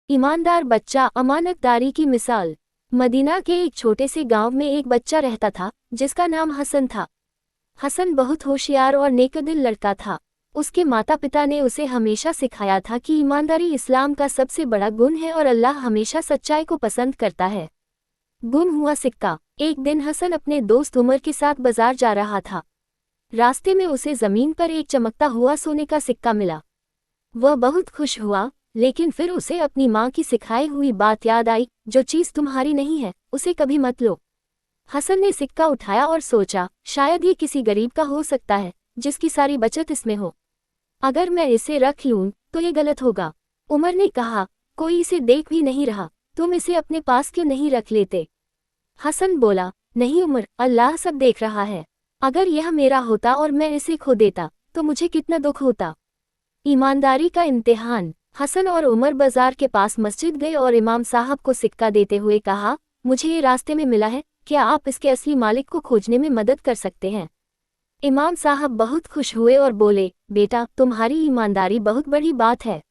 ईमानदार बच्चा अमानतदारी की मिसाल। मदीना के एक छोटे से गांव में एक बच्चा रहता था जिसका नाम हसन था। हसन बहुत होशियार और नेकदिल लड़का था। उसके माता पिता ने उसे हमेशा सिखाया था कि ईमानदारी इस्लाम का सबसे बड़ा गुण है और अल्लाह हमेशा सच्चाई को पसंद करता है। गुम हुआ सिक्का। एक दिन हसन अपने दोस्त उमर के साथ बाजार जा रहा था। रास्ते में उसे जमीन पर एक चमकता हुआ सोने का सिक्का मिला। वह बहुत खुश हुआ, लेकिन फिर उसे अपनी माँ की सिखाई हुई बात याद आई, जो चीज़ तुम्हारी नहीं है उसे कभी मत लो। हसन ने सिक्का उठाया और सोचा, शायद ये किसी गरीब का हो सकता है जिसकी सारी बचत इसमें हो। अगर मैं इसे रख लूं तो ये गलत होगा। उमर ने कहा, कोई इसे देख भी नहीं रहा, तुम इसे अपने पास क्यों नहीं रख लेते? हसन बोला, नहीं उमर, अल्लाह सब देख रहा है। अगर यह मेरा होता और मैं इसे खो देता तो मुझे कितना दुख होता। ईमानदारी का इम्तिहान। हसन और उमर बाजार के पास मस्जिद गए और इमाम साहब को सिक्का देते हुए कहा, मुझे ये रास्ते में मिला है, क्या आप इसके असली मालिक को खोजने में मदद कर सकते हैं? इमाम साहब बहुत खुश हुए और बोले, बेटा, तुम्हारी ईमानदारी बहुत बड़ी बात है।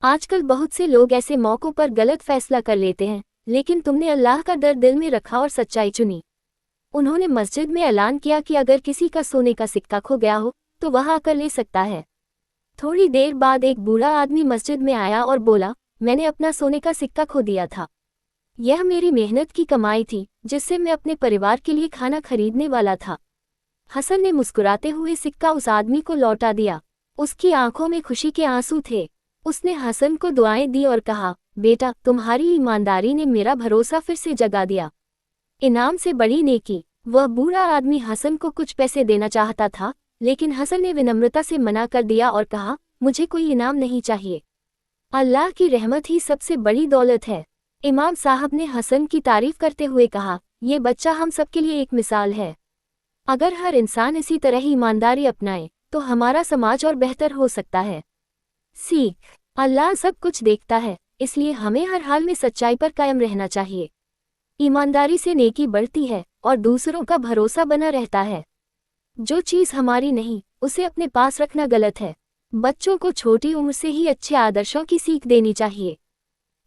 आजकल बहुत से लोग ऐसे मौक़ों पर गलत फैसला कर लेते हैं, लेकिन तुमने अल्लाह का डर दिल में रखा और सच्चाई चुनी। उन्होंने मस्जिद में ऐलान किया कि अगर किसी का सोने का सिक्का खो गया हो तो वह आकर ले सकता है। थोड़ी देर बाद एक बूढ़ा आदमी मस्जिद में आया और बोला, मैंने अपना सोने का सिक्का खो दिया था। यह मेरी मेहनत की कमाई थी जिससे मैं अपने परिवार के लिए खाना खरीदने वाला था। हसन ने मुस्कुराते हुए सिक्का उस आदमी को लौटा दिया। उसकी आंखों में खुशी के आंसू थे। उसने हसन को दुआएं दी और कहा, बेटा, तुम्हारी ईमानदारी ने मेरा भरोसा फिर से जगा दिया। इनाम से बड़ी नेकी। वह बूढ़ा आदमी हसन को कुछ पैसे देना चाहता था, लेकिन हसन ने विनम्रता से मना कर दिया और कहा, मुझे कोई इनाम नहीं चाहिए। अल्लाह की रहमत ही सबसे बड़ी दौलत है। इमाम साहब ने हसन की तारीफ करते हुए कहा, ये बच्चा हम सबके लिए एक मिसाल है। अगर हर इंसान इसी तरह ईमानदारी अपनाए तो हमारा समाज और बेहतर हो सकता है। सीख। अल्लाह सब कुछ देखता है, इसलिए हमें हर हाल में सच्चाई पर कायम रहना चाहिए। ईमानदारी से नेकी बढ़ती है और दूसरों का भरोसा बना रहता है। जो चीज़ हमारी नहीं उसे अपने पास रखना गलत है। बच्चों को छोटी उम्र से ही अच्छे आदर्शों की सीख देनी चाहिए।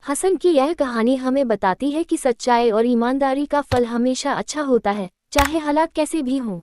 हसन की यह कहानी हमें बताती है कि सच्चाई और ईमानदारी का फल हमेशा अच्छा होता है, चाहे हालात कैसे भी हों।